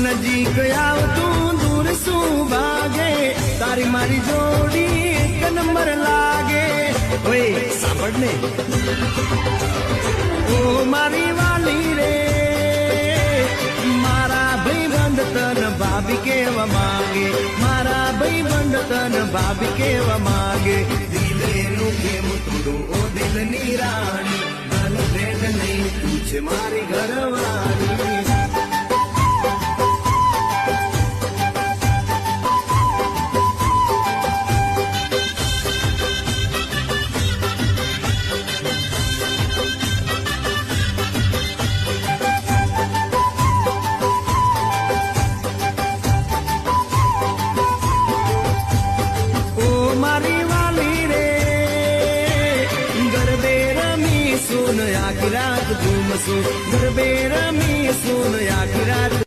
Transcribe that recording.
નજીક આવતું દૂર શું ભાગે તારી મારી જોડી એક નંબર લાગે ઓય સાંભળ ને ઓ મારી વાલી રે મારા ભાઈબંધ તન ભાભી કેવા માંગે મારા ભાઈબંધ તન ભાભી કેવા માંગે દિલેનું કેમ તોડું ઓ દિલની રાણી ગર્લફ્રેન્ડ નહીં તું છે મારી ઘરવાળી આખી રાત ઘૂમશું ગરબે રમી સુન આખી રાત